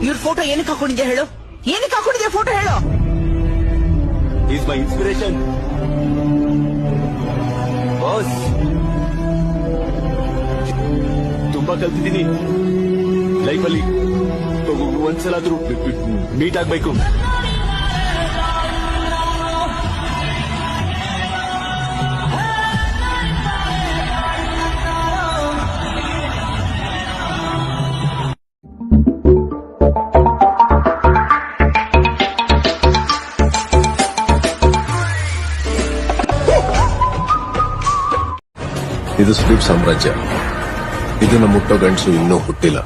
ಇವ್ರ ಫೋಟೋ ಏನಕ್ಕೆ ಹಾಕೊಂಡಿದ್ಯಾ ಹೇಳು? ಏನಕ್ಕೆ ಹಾಕೊಂಡಿದ್ಯಾ ಫೋಟೋ ಹೇಳು? Is my inspiration boss. ತುಂಬಾ ಕಲ್ತಿದ್ದೀನಿ ಲೈಫಲ್ಲಿ. ಒಂದ್ಸಲಾದ್ರೂ ಮೀಟ್ ಆಗ್ಬೇಕು. ಇದು ಸುದೀಪ್ ಸಾಮ್ರಾಜ್ಯ. ಇದನ್ನ ಮುಟ್ಟೋ ಗಂಡಸು ಇನ್ನೂ ಹುಟ್ಟಿಲ್ಲ.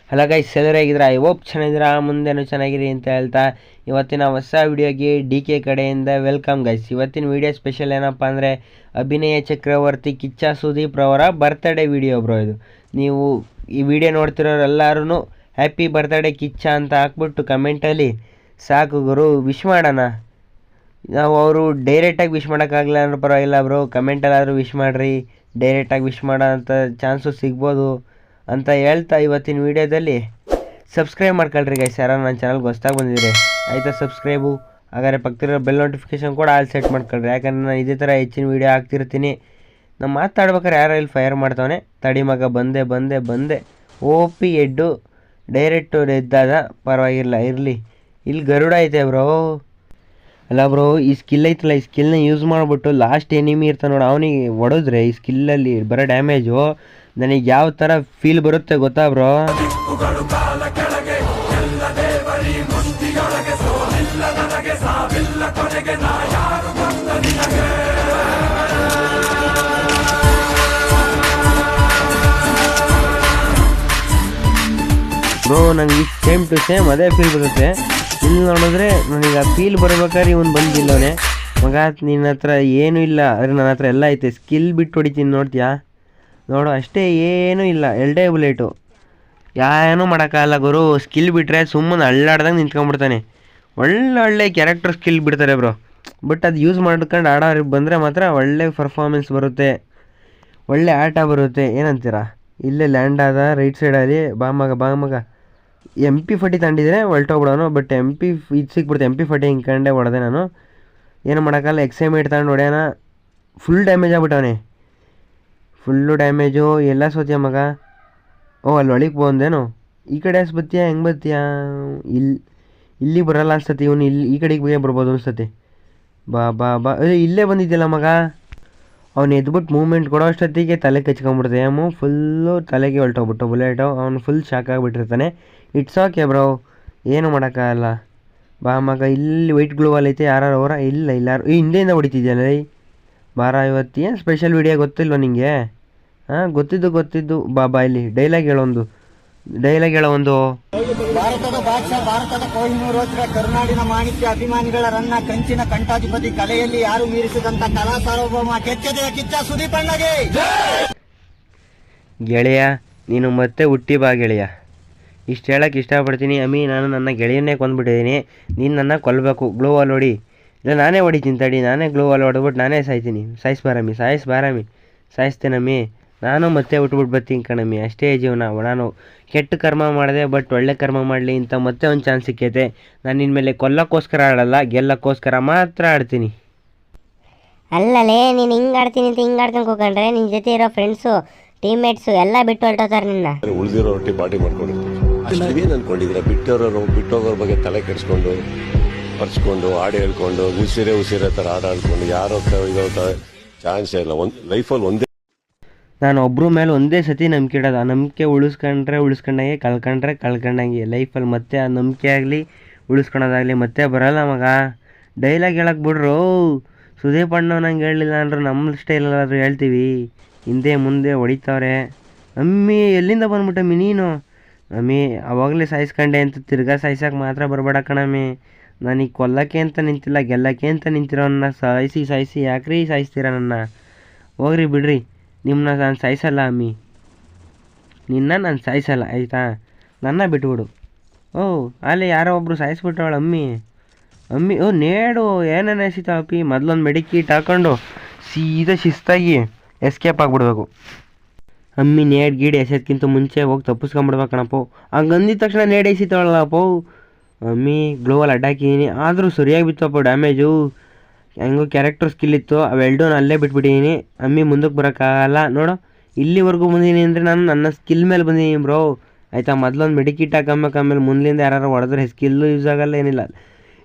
ಹಲೋ ಗೈಸ್, ಎಲ್ಲರೂ ಹೇಗಿದ್ದೀರಾ? ಐ ಹೋಪ್ ಚೆನ್ನಾಗಿದ್ದೀರಾ, ಮುಂದೆನೂ ಚೆನ್ನಾಗಿರಿ ಅಂತ ಹೇಳ್ತಾ ಇವತ್ತಿನ ಹೊಸ ವಿಡಿಯೋಗೆ DK ಕಡೆಯಿಂದ ವೆಲ್ಕಮ್ ಗೈಸ್. ಇವತ್ತಿನ ವಿಡಿಯೋ ಸ್ಪೆಷಲ್ ಏನಪ್ಪ ಅಂದರೆ ಅಭಿನಯ ಚಕ್ರವರ್ತಿ ಕಿಚ್ಚ ಸುದೀಪ್ ರವರ ಬರ್ತ್ಡೇ ವಿಡಿಯೋ ಬ್ರೋ. ಇದು ನೀವು ಈ ವಿಡಿಯೋ ನೋಡ್ತಿರೋರೆಲ್ಲರೂ ಹ್ಯಾಪಿ ಬರ್ತ್ಡೇ ಕಿಚ್ಚ ಅಂತ ಹಾಕ್ಬಿಟ್ಟು ಕಮೆಂಟಲ್ಲಿ ಸಾಕು ಗುರು ವಿಶ್ ಮಾಡೋಣ. ನಾವು ಅವರು ಡೈರೆಕ್ಟಾಗಿ ವಿಶ್ ಮಾಡೋಕ್ಕಾಗಲ್ಲ ಅಂದ್ರೆ ಪರವಾಗಿಲ್ಲ ಬ್ರೋ, ಕಮೆಂಟಲ್ಲಾದರೂ ವಿಶ್ ಮಾಡಿರಿ. ಡೈರೆಕ್ಟಾಗಿ ವಿಶ್ ಮಾಡೋ ಅಂಥ ಚಾನ್ಸು ಸಿಗ್ಬೋದು ಅಂತ ಹೇಳ್ತಾ ಇವತ್ತಿನ ವೀಡಿಯೋದಲ್ಲಿ ಸಬ್ಸ್ಕ್ರೈಬ್ ಮಾಡ್ಕೊಳ್ರಿ ಗೈಸ್. ಯಾರು ನನ್ನ ಚಾನಲ್ಗೆ ಹೊಸ್ದಾಗಿ ಬಂದಿದ್ದೀರಿ ಆಯಿತಾ ಸಬ್ಸ್ಕ್ರೈಬು. ಹಾಗಾದರೆ ಪಕ್ಕದಲ್ಲಿರೋ ಬೆಲ್ ನೋಟಿಫಿಕೇಷನ್ ಕೂಡ ಆಲ್ ಸೆಟ್ ಮಾಡ್ಕೊಳ್ರಿ, ಯಾಕಂದರೆ ನಾನು ಇದೇ ಥರ ಹೆಚ್ಚಿನ ವೀಡಿಯೋ ಹಾಕ್ತಿರ್ತೀನಿ. ನಾನು ಮಾತಾಡ್ಬೇಕಾದ್ರೆ ಯಾರೋ ಇಲ್ಲಿ ಫೈರ್ ಮಾಡ್ತಾವನೆ. ತಡಿ ಮಗ, ಬಂದೆ OP ಎಡ್ಡು ಡೈರೆಕ್ಟು ಎದ್ದಾದ ಪರವಾಗಿಲ್ಲ ಇರಲಿ. ಇಲ್ಲಿ ಗರುಡ ಐತೆ ಬ್ರೋ. ಅಲ್ಲ ಬ್ರೋ, ಈ ಸ್ಕಿಲ್ ಐತಲ್ಲ, ಈ ಸ್ಕಿಲ್ನ ಯೂಸ್ ಮಾಡಿಬಿಟ್ಟು ಲಾಸ್ಟ್ ಎನಿಮಿ ಇರ್ತಾನೆ ನೋಡಿ, ಅವನಿಗೆ ಹೊಡೆದ್ರೆ ಈ ಸ್ಕಿಲ್ಲಲ್ಲಿ ಬರೋ ಡ್ಯಾಮೇಜು ನನಗೆ ಯಾವ ಥರ ಫೀಲ್ ಬರುತ್ತೆ ಗೊತ್ತಾ ಬ್ರೋ? ಬ್ರೋ ನನಗೆ ಸೇಮ್ ಟು ಸೇಮ್ ಅದೇ ಫೀಲ್ ಬರುತ್ತೆ. ಇಲ್ಲಿ ನೋಡಿದ್ರೆ ನನಗೆ ಆ ಫೀಲ್ ಬರ್ಬೇಕಾದ್ರೆ ಇವನು ಬಂದಿಲ್ಲವನೇ. ಮಗ ನಿನ್ನ ಹತ್ರ ಏನೂ ಇಲ್ಲ, ಆದರೆ ನನ್ನ ಹತ್ರ ಎಲ್ಲ ಐತೆ. ಸ್ಕಿಲ್ ಬಿಟ್ಟು ಹೊಡಿತೀನಿ ನೋಡ್ತೀಯಾ? ನೋಡು ಅಷ್ಟೇ, ಏನೂ ಇಲ್ಲ, ಎರಡೇ ಬುಲೆಟು. ಏನೂ ಮಾಡೋಕ್ಕಾಗಲ್ಲ ಗುರು. ಸ್ಕಿಲ್ ಬಿಟ್ಟರೆ ಸುಮ್ಮನೆ ಅಳ್ಳಾಡ್ದಂಗೆ ನಿಂತ್ಕೊಂಡ್ಬಿಡ್ತಾನೆ. ಒಳ್ಳೆ ಕ್ಯಾರೆಕ್ಟರ್ ಸ್ಕಿಲ್ ಬಿಡ್ತಾರೆ ಬ್ರೋ. ಬಟ್ ಅದು ಯೂಸ್ ಮಾಡ್ಕೊಂಡು ಆಡೋರಿಗೆ ಬಂದರೆ ಮಾತ್ರ ಒಳ್ಳೆ ಪರ್ಫಾರ್ಮೆನ್ಸ್ ಬರುತ್ತೆ, ಒಳ್ಳೆ ಆಟ ಬರುತ್ತೆ. ಏನಂತೀರಾ? ಇಲ್ಲೇ ಲ್ಯಾಂಡ್ ಆದ ರೈಟ್ ಸೈಡಲ್ಲಿ. ಬಾ ಮಗ MP40 ತಗೊಂಡಿದ್ರೆ ಹೊಲ್ಟೋಗ್ಬಿಡೋನು. ಬಟ್ ಇದು ಸಿಕ್ಬಿಡ್ತೆ MP40 ಹಿಂಗೆ ಹೊಡೆದೆ ನಾನು. ಏನು ಮಾಡೋಕ್ಕಲ್ಲ, XM8 ತಗೊಂಡು ಹೊಡೆಯೋಣ. ಫುಲ್ ಡ್ಯಾಮೇಜ್ ಆಗ್ಬಿಟ್ಟವನೆ, ಫುಲ್ಲು ಡ್ಯಾಮೇಜು. ಎಲ್ಲ ಸೋತಿಯ ಮಗ. ಅಲ್ಲಿ ಒಳಗೆ ಬಂದೇನು? ಈ ಕಡೆ ಬತ್ತೀಯಾ? ಹೆಂಗೆ ಬತ್ತೀಯಾ? ಇಲ್ಲಿ ಬರಲ್ಲ ಅನ್ಸತಿ. ಇವನು ಈ ಕಡೆಗೆ ಬರ್ಬೋದು ಅನ್ಸತಿ. ಬಾ ಇಲ್ಲೇ ಬಂದಿದ್ದಿಲ್ಲ ಮಗ. ಅವ್ನು ಎದ್ಬಿಟ್ಟು ಮೂವ್ಮೆಂಟ್ ಕೊಡೋ ಅಷ್ಟೊತ್ತಿಗೆ ತಲೆ ಕಚ್ಕೊಂಡ್ಬಿಡ್ತೆ. ಫುಲ್ಲು ತಲೆಗೆ ಹೊಲ್ಟೋಗ್ಬಿಟ್ಟು ಬುಲೆಟು. ಅವನು ಫುಲ್ ಶಾಕ್ ಆಗಿಬಿಟ್ಟಿರ್ತಾನೆ. ಇಟ್ಸ್ ಓಕೆ ಬ್ರೋ, ಏನು ಮಾಡೋಕ್ಕಾಗಲ್ಲ. ಬಾ ಮಗ, ಇಲ್ಲಿ ವೈಟ್ ಗ್ಲೋವಲ್ ಐತೆ. ಯಾರು ಅವರ? ಇಲ್ಲ ಹಿಂದೆಯಿಂದ ಹೊಡಿತಿದ್ಯಲ್ಲ. ಬಾರ, ಇವತ್ತು ಸ್ಪೆಷಲ್ ವಿಡಿಯೋ ಗೊತ್ತಿಲ್ವ ನಿಂಗೆ? ಗೊತ್ತಿದ್ದು. ಬಾ ಇಲ್ಲಿ ಡೈಲಾಗ್ ಹೇಳೋ ಒಂದು. ಭಾರತದ ಬಾದ್ಶಾ, ಭಾರತದ ಕೊಹಿನೂರ್ ವಜ್ರ, ಕರುನಾಡಿನ ಮಾಣಿಕ್ಯ, ಅಭಿಮಾನಿಗಳ ರನ್ನ, ಕಂಚಿನ ಕಂಠಾಧಿಪತಿ, ಕಲೆಯಲ್ಲಿ ಯಾರು ಮೀರಿಸಿದಂತ ಕಲಾ ಸಾರ್ವಭೌಮ, ಕೆಚ್ಚದೆಯ ಕಿಚ್ಚ ಸುದೀಪಣ್ಣಗೆ ಗೆಳೆಯ. ನೀನು ಮತ್ತೆ ಹುಟ್ಟಿ ಬಾ ಗೆಳೆಯ. ಇಷ್ಟು ಹೇಳಕ್ಕೆ ಇಷ್ಟಪಡ್ತೀನಿ. ನಾನು ನನ್ನ ಗೆಳೆಯನ್ನೇ ಕೊಂದ್ಬಿಟ್ಟಿದ್ದೀನಿ. ನೀನು ನನ್ನ ಕೊಲ್ಲಬೇಕು. ಗ್ಲೋವಲ್ಲಿ ಹೊಡಿ, ಇಲ್ಲ ನಾನೇ ಹೊಡಿತೀನಿ. ತಡಿ, ನಾನೇ ಗ್ಲೋವಲ್ಲಿ ಹೊಡೆದ್ಬಿಟ್ಟು ನಾನೇ ಸಾಯ್ತೀನಿ. ಸಾಯಿಸ್ತೇನಮ್ಮಿ. ನಾನು ಮತ್ತೆ ಹುಟ್ಬಿಟ್ಟು ಬರ್ತೀನಿ ಕಣಮ್ಮಿ. ಅಷ್ಟೇ ಜೀವನ. ನಾನು ಕೆಟ್ಟ ಕರ್ಮ ಮಾಡಿದೆ, ಬಟ್ ಒಳ್ಳೆ ಕರ್ಮ ಮಾಡಲಿ ಅಂತ ಮತ್ತೆ ಒಂದು ಚಾನ್ಸ್ ಸಿಕ್ಕೈತೆ. ನಾನು ಇನ್ಮೇಲೆ ಕೊಲ್ಲಕ್ಕೋಸ್ಕರ ಆಡಲ್ಲ, ಗೆಲ್ಲಕ್ಕೋಸ್ಕರ ಮಾತ್ರ ಆಡ್ತೀನಿ. ಅಲ್ಲಲೇ ನೀನು ಹಿಂಗೆ ಆಡ್ತೀನಿ ಅಂತ ಹಿಂಗೆ ಆಡ್ಕೊಂಡು ಹೋಗ್ಕೊಂಡ್ರೆ ನಿನ್ನ ಜೊತೆ ಇರೋ ಫ್ರೆಂಡ್ಸು, ಟೀಮ್ಮೇಟ್ಸು ಎಲ್ಲ ಬಿಟ್ಟು ಹೊರಟೋತಾರೆ ನಿನ್ನ. ಉಳಿದಿರೋ ರೊಟ್ಟಿ ಪಾರ್ಟಿ ಮಾಡ್ಕೊಂಡಿರ್ತೀವಿ. ನೀವೇನು ಅನ್ಕೊಂಡಿದ್ದೀರಾ? ಬಿಟ್ಟೋಗೋರ ಬಗ್ಗೆ ತಲೆ ಕೆಡಿಸ್ಕೊಂಡು ಪರ್ಚ್ಕೊಂಡು ಹಾಡು ಹೇಳ್ಕೊಂಡು ಉಸಿರೇ ಥರ ಆಡ್ಕೊಂಡು ಯಾರೋ ಇದೋ ಚಾನ್ಸೇ ಇಲ್ಲ. ಲೈಫಲ್ಲಿ ಒಂದೇ ನಾನು ಒಬ್ಬರ ಮೇಲೆ ಒಂದೇ ಸತಿ ನಂಬಿಕೆ ಇಡೋದು. ಆ ನಂಬಿಕೆ ಉಳಿಸ್ಕೊಂಡಂಗೆ, ಕಳ್ಕೊಂಡಂಗೆ. ಲೈಫಲ್ಲಿ ಮತ್ತೆ ಆ ನಂಬಿಕೆ ಆಗಲಿ ಉಳಿಸ್ಕೊಳೋದಾಗಲಿ ಮತ್ತೆ ಬರೋಲ್ಲ ಮಗ. ಡೈಲಾಗ್ ಹೇಳಕ್ಕೆ ಬಿಡ್ರು. ಸುದೀಪ್ ಅಣ್ಣ ನಂಗೆ ಹೇಳಲಿಲ್ಲ ಅಂದ್ರೆ ನಮ್ಮ ಸ್ಟೈಲಲ್ಲಾದರೂ ಹೇಳ್ತೀವಿ. ಹಿಂದೆ ಮುಂದೆ ಹೊಡಿತಾವ್ರೆ. ಅಮ್ಮಿ ಎಲ್ಲಿಂದ ಬಂದ್ಬಿಟ್ಟಮ್ಮಿ ನೀನು? ಅಮ್ಮಿ ಅವಾಗಲೇ ಸಾಯಿಸ್ಕೊಂಡೆ ಅಂತ ತಿರ್ಗಾ ಸಾಯ್ಸಕ್ಕೆ ಮಾತ್ರ ಬರಬೇಡ ಕಣಮ್ಮಿ. ನನಗೆ ಕೊಲ್ಲಕ್ಕೆ ಅಂತ ನಿಂತಿಲ್ಲ, ಗೆಲ್ಲಕ್ಕೆ ಅಂತ ನಿಂತಿರೋ ನನ್ನ ಸಾಯಿಸಿ ಯಾಕ್ರಿ ಸಾಯಿಸ್ತೀರ ನನ್ನ? ಹೋಗ್ರಿ ಬಿಡ್ರಿ, ನಿಮ್ಮನ್ನ ನಾನು ಸಾಯಿಸಲ್ಲ ಅಮ್ಮಿ, ನಿನ್ನ ನಾನು ಸಾಯಿಸಲ್ಲ ಆಯಿತಾ? ನನ್ನ ಬಿಟ್ಬಿಡು. ಓ ಅಲ್ಲಿ ಯಾರೋ ಒಬ್ಬರು ಸಾಯಿಸ್ಬಿಟ್ಟವಳು ಅಮ್ಮಿ. ಓ ನೇಡು ಏನೇನು ಎಸಿತಾವಪ್ಪಿ? ಮೊದಲೊಂದು ಮೆಡಿಕಿಟ್ ಹಾಕೊಂಡು ಸೀದಾ ಶಿಸ್ತಾಗಿ ಎಸ್ಕೇಪ್ ಆಗಿಬಿಡ್ಬೇಕು. ಅಮ್ಮಿ ನೇಡ್ ಗೀಡ್ ಎಸೆಯೋದ್ಕಿಂತ ಮುಂಚೆ ಹೋಗಿ ತಪ್ಪಿಸ್ಕೊಂಬಿಡ್ಬೇಕಣಪ್ಪೋ. ಹಂಗಂದಿದ ತಕ್ಷಣ ನೇಡ್ ಎಸಿತಾವಳಲ್ಲಪ್ಪೋ. ಅಮ್ಮಿ ಗ್ಲೋವಲ್ಲಿ ಅಡ್ಡಾಕಿದ್ದೀನಿ, ಆದರೂ ಸರಿಯಾಗಿ ಬಿತ್ತಪ್ಪ ಡ್ಯಾಮೇಜು. ಹೆಂಗೋ ಕ್ಯಾರೆಕ್ಟರ್ ಸ್ಕಿಲ್ ಇತ್ತು, ಅವೆರಡೂ ಅಲ್ಲೇ ಬಿಟ್ಬಿಟ್ಟಿದ್ದೀನಿ. ಅಮ್ಮಿ ಮುಂದಕ್ಕೆ ಬರೋಕ್ಕಾಗಲ್ಲ ನೋಡು. ಇಲ್ಲಿವರೆಗೂ ಬಂದೀನಿ ಅಂದರೆ ನಾನು ನನ್ನ ಸ್ಕಿಲ್ ಮೇಲೆ ಬಂದೀನಿ ಬ್ರೋ ಆಯಿತಾ? ಮೊದಲೊಂದು ಮೆಡಿಕಿಟ್ ಹಾಕಂಬೇಕು, ಆಮೇಲೆ ಮುಂದಿನಿಂದ ಯಾರು ಹೊಡೆದ್ರೆ ಸ್ಕಿಲ್ಲು ಯೂಸ್ ಆಗಲ್ಲ, ಏನಿಲ್ಲ.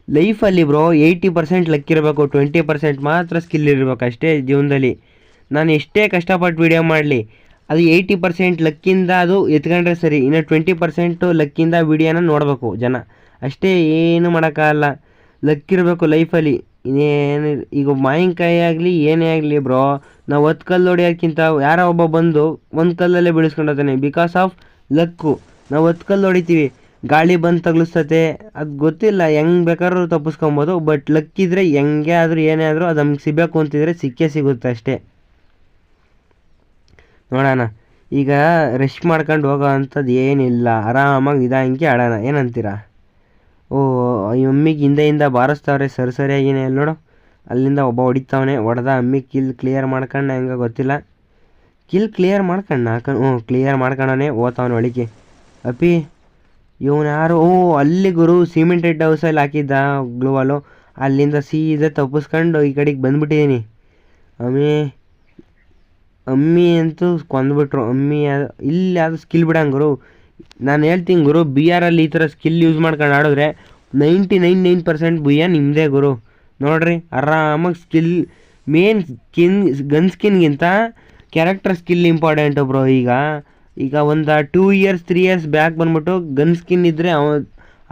ಲೈಫಲ್ಲಿ ಬ್ರೋ 80% ಲಕ್ ಇರಬೇಕು, 20% ಮಾತ್ರ ಸ್ಕಿಲ್ ಇರಬೇಕು ಅಷ್ಟೇ ಜೀವನದಲ್ಲಿ. ನಾನು ಎಷ್ಟೇ ಕಷ್ಟಪಟ್ಟು ವೀಡಿಯೋ ಮಾಡಲಿ, ಅದು 80% ಲಕ್ಕಿಂದ ಅದು ಎತ್ಕೊಂಡ್ರೆ ಸರಿ, ಇನ್ನು 20% ಲಕ್ಕಿಂದ ವೀಡಿಯೋನ ನೋಡಬೇಕು ಜನ ಅಷ್ಟೇ. ಏನು ಮಾಡೋಕ್ಕಾಗಲ್ಲ, ಲಕ್ ಇರಬೇಕು ಲೈಫಲ್ಲಿ. ಇನ್ನೇನು ಈಗ ಮಾವಿನಕಾಯಿ ಆಗಲಿ ಏನೇ ಆಗಲಿ ಬ್ರೋ, ನಾವು 10 ಕಲ್ಲು ಹೊಡಿಯೋಕ್ಕಿಂತ ಯಾರೋ ಒಬ್ಬ ಬಂದು ಒಂದು ಕಲ್ಲಲ್ಲೇ ಬೀಳಿಸ್ಕೊಂಡೋಗ್ತಾನೆ, ಬಿಕಾಸ್ ಆಫ್ ಲಕ್ಕು. ನಾವು 10 ಕಲ್ಲು ಹೊಡಿತೀವಿ, ಗಾಳಿ ಬಂದು ತಗ್ಲಿಸ್ತತೆ, ಅದು ಗೊತ್ತಿಲ್ಲ, ಹೆಂಗೆ ಬೇಕಾದ್ರೂ ತಪ್ಪಿಸ್ಕೊಬೋದು. ಬಟ್ ಲಕ್ಕಿದ್ರೆ ಹೆಂಗೆ ಆದರೂ ಏನೇ ಆದರೂ ಅದು ನಮ್ಗೆ ಸಿಗಬೇಕು ಅಂತಿದ್ರೆ ಸಿಕ್ಕೇ ಸಿಗುತ್ತೆ ಅಷ್ಟೇ. ನೋಡೋಣ, ಈಗ ರಶ್ ಮಾಡ್ಕೊಂಡು ಹೋಗೋ ಅಂಥದ್ದು ಏನಿಲ್ಲ, ಆರಾಮಾಗಿ ನಿಧಾನಕ್ಕೆ ಆಡೋಣ, ಏನಂತೀರಾ? ಓ ಈ ಅಮ್ಮಿಗೆ ಹಿಂದೆಯಿಂದ ಬಾರಿಸ್ತವ್ರೆ ಸರಿಯಾಗಿನೇ. ಅಲ್ಲಿ ನೋಡು, ಅಲ್ಲಿಂದ ಒಬ್ಬ ಹೊಡಿತಾವನೆ, ಹೊಡೆದ ಅಮ್ಮಿ ಕಿಲ್ ಕ್ಲಿಯರ್ ಮಾಡ್ಕೊಂಡು ಹೆಂಗೆ ಗೊತ್ತಿಲ್ಲ, ಕಿಲ್ ಕ್ಲಿಯರ್ ಮಾಡ್ಕೊಂಡು ಕ್ಲಿಯರ್ ಮಾಡ್ಕೊಂಡವನೇ ಓದ್ತಾವನೆ ಒಳಿಕೆ. ಅಪ್ಪಿ ಇವನು ಯಾರು? ಓ ಅಲ್ಲಿ ಗುರು ಸಿಮೆಂಟೆಡ್ ಹೌಸಲ್ಲಿ ಹಾಕಿದ್ದ ಗ್ಲೂವಲ್ಲು, ಅಲ್ಲಿಂದ ಸೀದಾ ತಪ್ಪಿಸ್ಕೊಂಡು ಈ ಕಡೆಗೆ ಬಂದುಬಿಟ್ಟಿದ್ದೀನಿ. ಅಮ್ಮಿ ಅಂತೂ ಕೊಂದ್ಬಿಟ್ರು. ಅಮ್ಮಿ ಇಲ್ಲಿ ಅದು ಸ್ಕಿಲ್ ಬಿಡಂಗೆ ಗುರು. ನಾನು ಹೇಳ್ತೀನಿ ಗುರು, BR ಅಲ್ಲಿ ಈ ಥರ ಸ್ಕಿಲ್ ಯೂಸ್ ಮಾಡ್ಕೊಂಡು ಆಡಿದ್ರೆ 99% ಭುಯ್ಯ ನಿಮ್ಮದೇ ಗುರು. ನೋಡ್ರಿ ಆರಾಮಾಗಿ ಸ್ಕಿಲ್, ಮೇನ್ ಗನ್ ಸ್ಕಿನ್ಗಿಂತ ಕ್ಯಾರೆಕ್ಟರ್ ಸ್ಕಿಲ್ ಇಂಪಾರ್ಟೆಂಟು ಬ್ರೋ. ಈಗ ಒಂದು 2 ಇಯರ್ಸ್ 3 ಇಯರ್ಸ್ ಬ್ಯಾಕ್ ಬಂದ್ಬಿಟ್ಟು ಗನ್ ಸ್ಕಿನ್ ಇದ್ದರೆ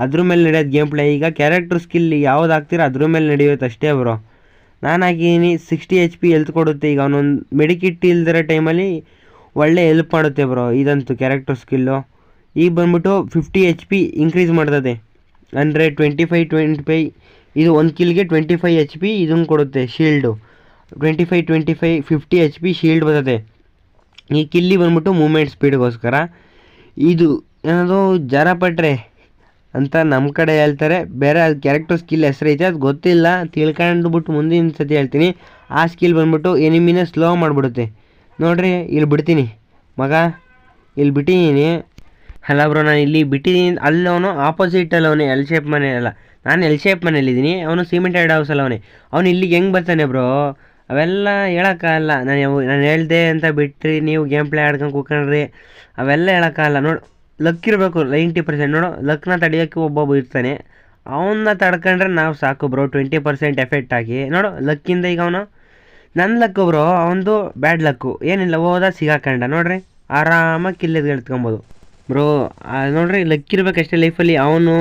ಅದ್ರ ಮೇಲೆ ನಡೆಯೋದು ಗೇಮ್ ಪ್ಲೇ. ಈಗ ಕ್ಯಾರೆಕ್ಟರ್ ಸ್ಕಿಲ್ ಯಾವ್ದು ಹಾಕ್ತೀರ ಅದ್ರ ಮೇಲೆ ನಡೆಯುತ್ತೆ ಅಷ್ಟೇ ಬ್ರೋ. ನಾನು ಹಾಕಿದ್ದೀನಿ 60 HP ಹೆಲ್ತ್ ಕೊಡುತ್ತೆ. ಈಗ ಅವನೊಂದು ಮೆಡಿಕಿಟ್ ಇಲ್ದಿರೋ ಟೈಮಲ್ಲಿ ಒಳ್ಳೆ ಹೆಲ್ಪ್ ಮಾಡುತ್ತೆ ಬ್ರೋ ಇದಂತೂ ಕ್ಯಾರೆಕ್ಟರ್ ಸ್ಕಿಲ್ಲು. ಈಗ ಬಂದ್ಬಿಟ್ಟು 50 HP ಇನ್ಕ್ರೀಸ್ ಮಾಡ್ತದೆ, ಅಂದರೆ 25 ಇದು ಒಂದು ಕಿಲ್ಗೆ 25 HP ಇದನ್ನು ಕೊಡುತ್ತೆ ಶೀಲ್ಡು. 25 50 HP ಶೀಲ್ಡ್ ಬರ್ತದೆ. ಈ ಕಿಲ್ಲಿ ಬಂದ್ಬಿಟ್ಟು ಮೂಮೆಂಟ್ ಸ್ಪೀಡ್ಗೋಸ್ಕರ. ಇದು ಏನದು ಜರಪಟ್ರೆ ಅಂತ ನಮ್ಮ ಕಡೆ ಹೇಳ್ತಾರೆ, ಬೇರೆ ಅದು ಕ್ಯಾರೆಕ್ಟರ್ ಸ್ಕಿಲ್ ಹೆಸರೈತೆ, ಅದು ಗೊತ್ತಿಲ್ಲ, ತಿಳ್ಕೊಂಡ್ಬಿಟ್ಟು ಮುಂದಿನ ಸತಿ ಹೇಳ್ತೀನಿ. ಆ ಸ್ಕಿಲ್ ಬಂದ್ಬಿಟ್ಟು ಎನಿಮಿನ ಸ್ಲೋ ಮಾಡಿಬಿಡುತ್ತೆ. ನೋಡ್ರಿ ಇಲ್ಲಿ ಬಿಡ್ತೀನಿ ಮಗ, ಇಲ್ಲಿ ಬಿಟ್ಟಿದ್ದೀನಿ ಅಲ್ಲ ಬ್ರೋ, ನಾನು ಇಲ್ಲಿ ಬಿಟ್ಟಿದ್ದೀನಿ. ಅಲ್ಲವನು ಆಪೋಸಿಟಲ್ಲಿ ಅವನೇ ಎಲ್ ಶೇಪ್ ಮನೆ ಅಲ್ಲ, ನಾನು ಎಲ್ ಶೇಪ್ ಮನೇಲಿದ್ದೀನಿ, ಅವನು ಸಿಮೆಂಟೆಡ್ ಹೌಸಲ್ಲಿ ಅವನೇ. ಅವನು ಇಲ್ಲಿಗೆ ಹೆಂಗೆ ಬರ್ತಾನೆ ಬ್ರೋ? ಅವೆಲ್ಲ ಹೇಳೋಕ್ಕಾಗಲ್ಲ. ನಾನು ಹೇಳ್ದೆ ಅಂತ ಬಿಟ್ರಿ ನೀವು ಗೇಮ್ ಪ್ಲೇ ಆಡ್ಕೊಂಡು ಕೂತ್ಕೊಂಡ್ರಿ, ಅವೆಲ್ಲ ಹೇಳೋಕ್ಕಾಗಲ್ಲ. ನೋಡು ಲಕ್ ಇರಬೇಕು 90%. ನೋಡು ಲಕ್ನ ತಡೆಯೋಕ್ಕೆ ಒಬ್ಬೊಬ್ಬ ಇರ್ತಾನೆ, ಅವನ್ನ ತಡ್ಕೊಂಡ್ರೆ ನಾವು ಸಾಕು ಬ್ರೋ 20% ಎಫೆಕ್ಟ್ ಆಗಿ. ನೋಡು ಲಕ್ಕಿಂದ ಈಗ ಅವನು ನನ್ನ ಲಕ್ಕು ಬ್ರೋ, ಅವನದು ಬ್ಯಾಡ್ ಲಕ್ಕು, ಏನಿಲ್ಲ ಹೋದ ಸಿಗಾಕಂಡ. ನೋಡ್ರಿ ಆರಾಮಾಗಿ ಕಿಲ್ಲೆದು ಎತ್ಕೊಬೋದು ಬ್ರೋ. ನೋಡ್ರಿ ಲಕ್ ಇರ್ಬೇಕಷ್ಟೇ ಲೈಫಲ್ಲಿ. ಅವನು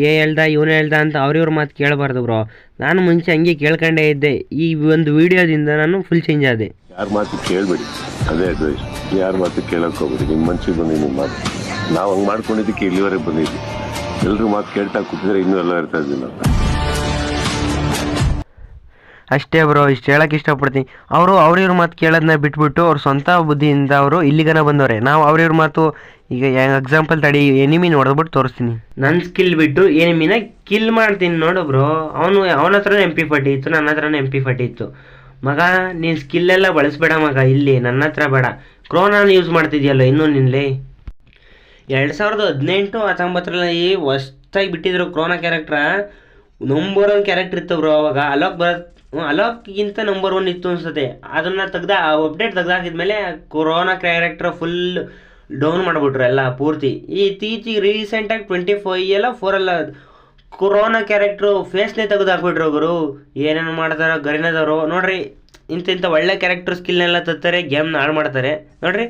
ಹೇಳ್ದ ಇವನು ಹೇಳ್ದ ಅಂತ ಅವ್ರಿವ್ರ ಮಾತು ಕೇಳಬಾರ್ದು ಬ್ರೋ. ನಾನು ಮುಂಚೆ ಹಂಗೆ ಕೇಳ್ಕೊಂಡೇ ಇದ್ದೆ, ಈ ಒಂದು ವೀಡಿಯೋದಿಂದ ನಾನು ಫುಲ್ ಚೇಂಜ್ ಆದೆ. ಯಾರ ಮಾತು ಕೇಳಬೇಡಿ, ಅದೇ ಅಡ್ವೈಸ್. ಯಾರ ಮಾತು ಕೇಳಕ್ಕೆ ಹೋಗ್ಬೇಡಿ, ನಿಮ್ಮ ಮನ್ಸಿಗೆ ಬಂದಿ ನಿಮ್ಮ ಮಾತು. ನಾವು ಹಂಗೆ ಮಾಡ್ಕೊಂಡಿದ್ದಕ್ಕೆ ಇಲ್ಲಿವರೆಗೆ ಬಂದಿದ್ವಿ. ಎಲ್ಲರೂ ಮಾತು ಕೇಳ್ತಾ ಕೂತಿದ್ರೆ ಇನ್ನೂ ಎಲ್ಲ ಇರ್ತಾ ಇದ್ವಿ ನಾವು. ಅಷ್ಟೇ ಬ್ರೋ, ಇಷ್ಟು ಹೇಳೋಕೆ ಇಷ್ಟಪಡ್ತೀನಿ. ಅವರು ಅವ್ರಿವ್ರ ಮಾತು ಕೇಳೋದನ್ನ ಬಿಟ್ಬಿಟ್ಟು ಅವ್ರ ಸ್ವಂತ ಬುದ್ಧಿಯಿಂದ ಅವರು ಇಲ್ಲಿಗನ ಬಂದವ್ರೆ. ನಾವು ಅವ್ರಿವ್ರ ಮಾತು ಈಗ ಎಕ್ಸಾಂಪಲ್ ತಡಿ, ಎನಿಮಿನ ಹೊಡೆದ್ಬಿಟ್ಟು ತೋರಿಸ್ತೀನಿ. ನನ್ನ ಸ್ಕಿಲ್ ಬಿಟ್ಟು ಎನಿಮಿನ ಕಿಲ್ ಮಾಡ್ತೀನಿ ನೋಡು ಬ್ರೋ. ಅವನ ಹತ್ರನೂ MP40 ಇತ್ತು, ನನ್ನ ಹತ್ರನೂ MP40 ಇತ್ತು. ಮಗ ನೀನು ಸ್ಕಿಲ್ಲೆಲ್ಲ ಬಳಸಬೇಡ ಮಗ, ಇಲ್ಲಿ ನನ್ನ ಹತ್ರ ಬೇಡ. ಕ್ರೋನಾನ ಯೂಸ್ ಮಾಡ್ತಿದ್ಯಲ್ಲ ಇನ್ನೂ ನಿನ್ಲೆ. 2018-19 ಹೊಸ್ದಾಗಿ ಬಿಟ್ಟಿದ್ರು ಕ್ರೋನಾ ಕ್ಯಾರೆಕ್ಟ್ರ. ನಂಬರ್ 1 ಕ್ಯಾರೆಕ್ಟರ್ ಇತ್ತು ಬ್ರೋ ಅವಾಗ. ಅಲಾಕ್ಗಿಂತ ನಂಬರ್ 1 ಇತ್ತು ಅನ್ಸುತ್ತೆ. ಅದನ್ನು ಅಪ್ಡೇಟ್ ತೆಗ್ದಾಕಿದ್ಮೇಲೆ ಕೊರೋನಾ ಕ್ಯಾರೆಕ್ಟರ್ ಫುಲ್ ಡೌನ್ ಮಾಡಿಬಿಟ್ರು ಎಲ್ಲ ಪೂರ್ತಿ. ಇತ್ತೀಚಿಗೆ ರೀಸೆಂಟಾಗಿ 25 4 ಕೊರೋನಾ ಕ್ಯಾರೆಕ್ಟ್ರು ಫೇಸ್ನೇ ತೆಗೆದು ಹಾಕ್ಬಿಟ್ರು ಗುರು. ಏನೇನು ಮಾಡ್ತಾರೋ ಗರಿನದವರು ನೋಡ್ರಿ. ಇಂಥ ಒಳ್ಳೆ ಕ್ಯಾರೆಕ್ಟರ್ ಸ್ಕಿಲ್ನೆಲ್ಲ ತತ್ತಾರೆ, ಗೇಮ್ನ ಹಾಳು ಮಾಡ್ತಾರೆ ನೋಡ್ರಿ.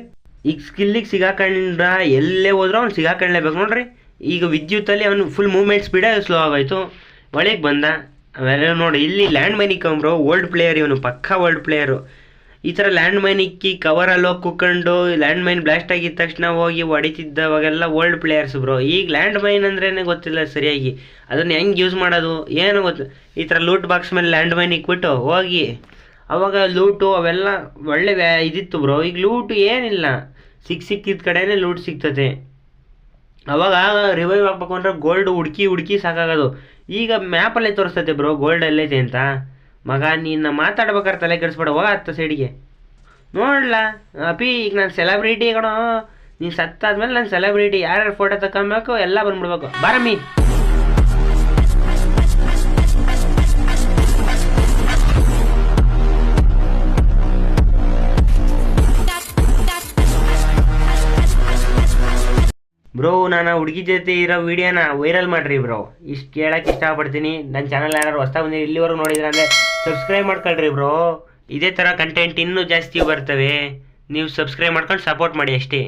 ಈಗ ಸ್ಕಿಲ್ಲಿಗೆ ಸಿಗಾಕೊಂಡ ಎಲ್ಲೇ ಹೋದ್ರೂ ಅವ್ನು ಸಿಗಾಕೊಳ್ಳೇಬೇಕು ನೋಡ್ರಿ. ಈಗ ವಿದ್ಯುತ್ತಲ್ಲಿ ಅವನು ಫುಲ್ ಮೂವ್ಮೆಂಟ್ ಸ್ಪೀಡೇ ಸ್ಲೋ ಆಗೋಯ್ತು, ಒಳಗೆ ಬಂದ. ಅವೆಲ್ಲ ನೋಡಿ ಇಲ್ಲಿ ಲ್ಯಾಂಡ್ ಮೈನಿಕಂಬ್ರು ಓಲ್ಡ್ ಪ್ಲೇಯರ್, ಇವನು ಪಕ್ಕಾ ಓಲ್ಡ್ ಪ್ಲೇಯರು. ಈ ಥರ ಲ್ಯಾಂಡ್ ಮೈನ್ ಇಕ್ಕಿ ಕವರಲ್ಲಿ ಹೋಗಿ ಕುಕ್ಕೊಂಡು ಲ್ಯಾಂಡ್ ಮೈನ್ ಬ್ಲಾಸ್ಟ್ ಆಗಿದ ತಕ್ಷಣ ಹೋಗಿ ಹೊಡಿತಿದ್ದವಾಗೆಲ್ಲ ಓಲ್ಡ್ ಪ್ಲೇಯರ್ಸ್ ಬ್ರೋ. ಈಗ ಲ್ಯಾಂಡ್ ಮೈನ್ ಅಂದ್ರೇ ಗೊತ್ತಿಲ್ಲ ಸರಿಯಾಗಿ, ಅದನ್ನು ಹೆಂಗೆ ಯೂಸ್ ಮಾಡೋದು ಏನೋ ಗೊತ್ತಿಲ್ಲ. ಈ ಥರ ಲೂಟ್ ಬಾಕ್ಸ್ ಮೇಲೆ ಲ್ಯಾಂಡ್ ಮೈನ್ ಇಕ್ಬಿಟ್ಟು ಹೋಗಿ ಅವಾಗ ಲೂಟು ಅವೆಲ್ಲ ಒಳ್ಳೆ ಇದಿತ್ತು ಬ್ರೋ. ಈಗ ಲೂಟು ಏನಿಲ್ಲ, ಸಿಕ್ಕಿದ ಕಡೆನೇ ಲೂಟ್ ಸಿಗ್ತದೆ. ಅವಾಗ ರಿವೈವ್ ಹಾಕ್ಬೇಕು ಅಂದರೆ ಗೋಲ್ಡ್ ಹುಡುಕಿ ಸಾಕಾಗೋದು. ಈಗ ಮ್ಯಾಪಲ್ಲೇ ತೋರಿಸ್ತೈತೆ ಬ್ರೋ ಗೋಲ್ಡ್ ಎಲ್ಲೈತೆ ಅಂತ. ಮಗ ನೀನು ಮಾತಾಡ್ಬೇಕಾದ್ರೆ ತಲೆ ಕೆಡಿಸ್ಬೇಡ, ಹೋಗ ಹತ್ತ ಸೈಡಿಗೆ. ನೋಡ್ಲಾ ಅಪಿ, ಈಗ ನಾನು ಸೆಲೆಬ್ರಿಟಿ ಕಣೋ, ನೀನು ಸತ್ತಾದ್ಮೇಲೆ ನಾನು ಸೆಲೆಬ್ರಿಟಿ. ಯಾರ್ಯಾರು ಫೋಟೋ ತಗೊಬೇಕು ಎಲ್ಲ ಬಂದ್ಬಿಡ್ಬೇಕು. ಬಾರಮ್ಮಿ. ಬ್ರೋ ನಾನು ಹುಡುಗಿ ಜೊತೆ ಇರೋ ವೀಡಿಯೋನ ವೈರಲ್ ಮಾಡಿರಿ ಬ್ರೋ. ಇಷ್ಟು ಕೇಳೋಕ್ಕೆ ಇಷ್ಟಪಡ್ತೀನಿ. ನನ್ನ ಚಾನಲ್ ಯಾರು ಹೊಸ್ದಾಗಿ ಬಂದಿರಿ ಇಲ್ಲಿವರೆಗೂ ನೋಡಿದ್ರೆ ಅಂದರೆ ಸಬ್ಸ್ಕ್ರೈಬ್ ಮಾಡ್ಕೊಳ್ರಿ ಬ್ರೋ. ಇದೇ ಥರ ಕಂಟೆಂಟ್ ಇನ್ನೂ ಜಾಸ್ತಿ ಬರ್ತವೆ. ನೀವು ಸಬ್ಸ್ಕ್ರೈಬ್ ಮಾಡ್ಕೊಂಡು ಸಪೋರ್ಟ್ ಮಾಡಿ ಅಷ್ಟೇ.